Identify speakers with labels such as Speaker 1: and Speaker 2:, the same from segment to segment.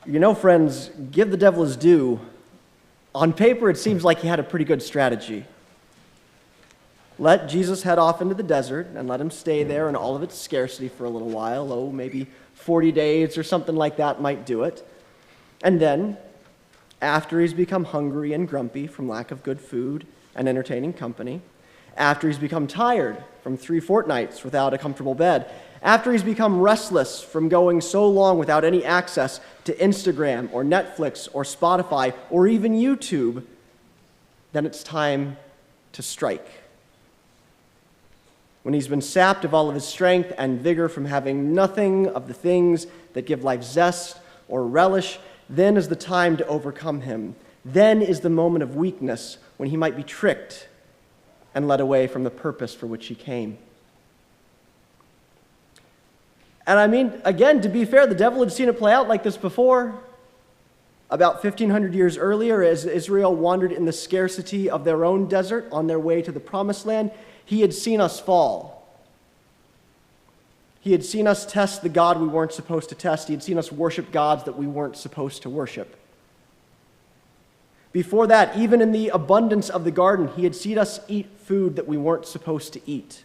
Speaker 1: You know, friends, give the devil his due. On paper, it seems like he had a pretty good strategy. Let Jesus head off into the desert and let him stay there in all of its scarcity for a little while. Oh, maybe 40 days or something like that might do it. And then, after he's become hungry and grumpy from lack of good food and entertaining company, after he's become tired from 3 fortnights without a comfortable bed, after he's become restless from going so long without any access to Instagram or Netflix or Spotify or even YouTube, then it's time to strike. When he's been sapped of all of his strength and vigor from having nothing of the things that give life zest or relish, then is the time to overcome him. Then is the moment of weakness when he might be tricked and led away from the purpose for which he came. And I mean, again, to be fair, the devil had seen it play out like this before. About 1,500 years earlier, as Israel wandered in the scarcity of their own desert on their way to the Promised Land, he had seen us fall. He had seen us test the God we weren't supposed to test. He had seen us worship gods that we weren't supposed to worship. Before that, even in the abundance of the garden, he had seen us eat food that we weren't supposed to eat.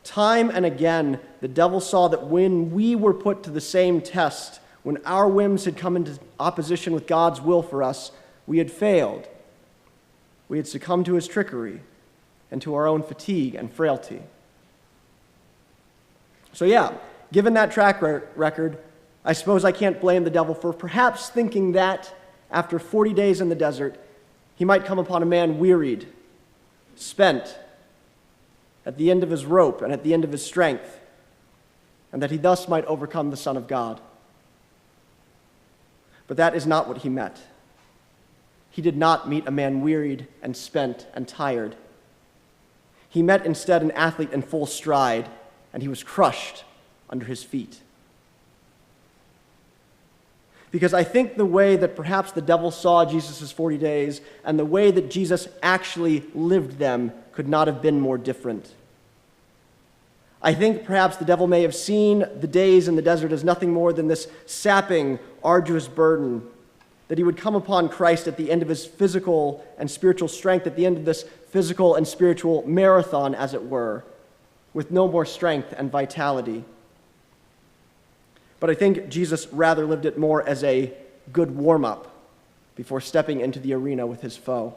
Speaker 1: Time and again, the devil saw that when we were put to the same test, when our whims had come into opposition with God's will for us, we had failed. We had succumbed to his trickery and to our own fatigue and frailty. So yeah, given that track record, I suppose I can't blame the devil for perhaps thinking that after 40 days in the desert, he might come upon a man wearied, spent, at the end of his rope and at the end of his strength, and that he thus might overcome the Son of God. But that is not what he met. He did not meet a man wearied and spent and tired. He met instead an athlete in full stride, and he was crushed under his feet. Because I think the way that perhaps the devil saw Jesus' 40 days and the way that Jesus actually lived them could not have been more different. I think perhaps the devil may have seen the days in the desert as nothing more than this sapping, arduous burden, that he would come upon Christ at the end of his physical and spiritual strength, at the end of this physical and spiritual marathon, as it were, with no more strength and vitality. But I think Jesus rather lived it more as a good warm-up before stepping into the arena with his foe.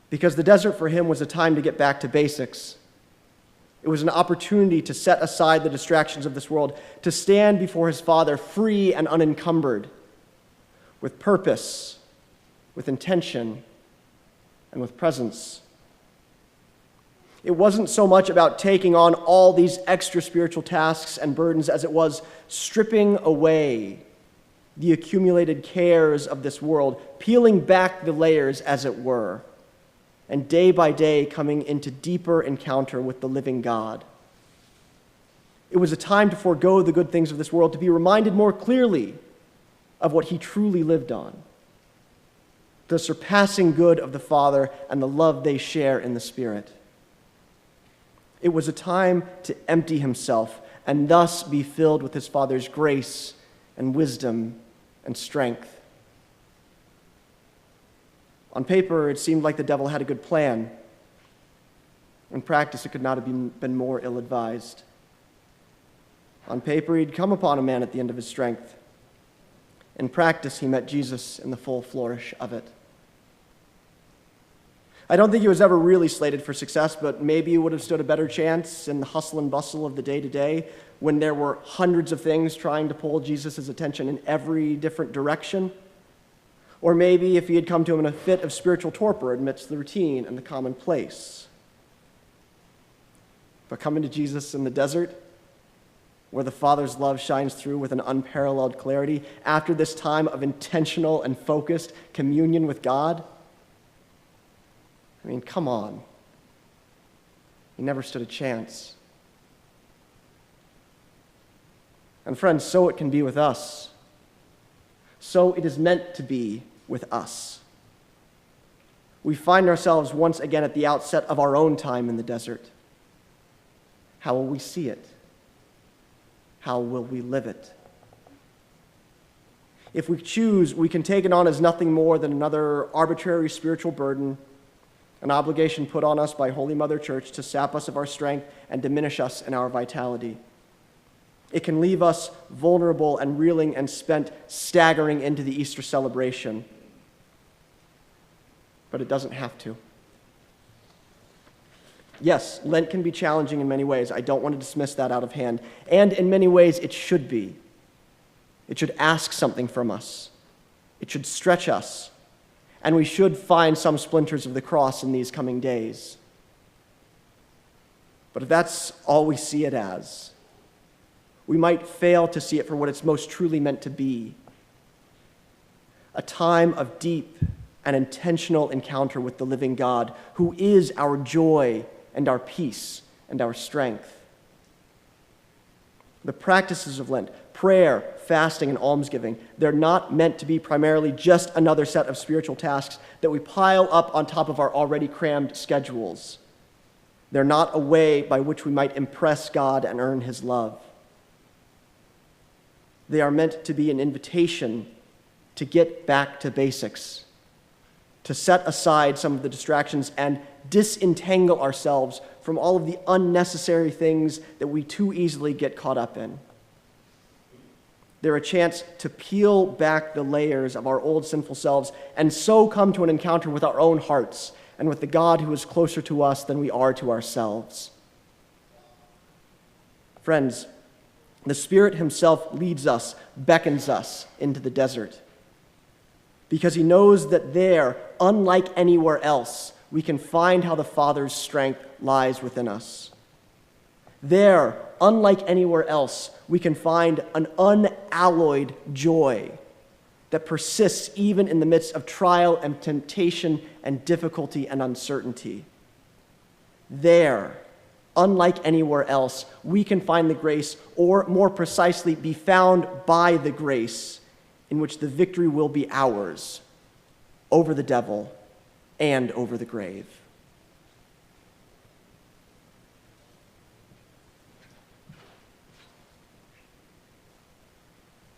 Speaker 1: Because the desert for him was a time to get back to basics. It was an opportunity to set aside the distractions of this world, to stand before his Father free and unencumbered, with purpose, with intention, and with presence. It wasn't so much about taking on all these extra spiritual tasks and burdens as it was stripping away the accumulated cares of this world, peeling back the layers, as it were, and day by day coming into deeper encounter with the living God. It was a time to forego the good things of this world, to be reminded more clearly of what he truly lived on, the surpassing good of the Father and the love they share in the Spirit. It was a time to empty himself and thus be filled with his Father's grace and wisdom and strength. On paper, it seemed like the devil had a good plan. In practice, it could not have been more ill-advised. On paper, he'd come upon a man at the end of his strength. In practice, he met Jesus in the full flourish of it. I don't think he was ever really slated for success, but maybe he would have stood a better chance in the hustle and bustle of the day-to-day when there were hundreds of things trying to pull Jesus' attention in every different direction. Or maybe if he had come to him in a fit of spiritual torpor amidst the routine and the commonplace. But coming to Jesus in the desert, where the Father's love shines through with an unparalleled clarity, after this time of intentional and focused communion with God, I mean, come on. He never stood a chance. And friends, so it can be with us. So it is meant to be with us. We find ourselves once again at the outset of our own time in the desert. How will we see it? How will we live it? If we choose, we can take it on as nothing more than another arbitrary spiritual burden, an obligation put on us by Holy Mother Church to sap us of our strength and diminish us in our vitality. It can leave us vulnerable and reeling and spent, staggering into the Easter celebration. But it doesn't have to. Yes, Lent can be challenging in many ways. I don't want to dismiss that out of hand. And in many ways, it should be. It should ask something from us. It should stretch us. And we should find some splinters of the cross in these coming days. But if that's all we see it as, we might fail to see it for what it's most truly meant to be. A time of deep and intentional encounter with the living God, who is our joy and our peace and our strength. The practices of Lent, prayer, fasting, and almsgiving, they're not meant to be primarily just another set of spiritual tasks that we pile up on top of our already crammed schedules. They're not a way by which we might impress God and earn his love. They are meant to be an invitation to get back to basics, to set aside some of the distractions and disentangle ourselves from all of the unnecessary things that we too easily get caught up in. They're a chance to peel back the layers of our old sinful selves and so come to an encounter with our own hearts and with the God who is closer to us than we are to ourselves. Friends, the Spirit himself leads us, beckons us into the desert, because he knows that there, unlike anywhere else, we can find how the Father's strength lies within us. There, unlike anywhere else, we can find an unalloyed joy that persists even in the midst of trial and temptation and difficulty and uncertainty. There, unlike anywhere else, we can find the grace, or more precisely, be found by the grace in which the victory will be ours over the devil and over the grave.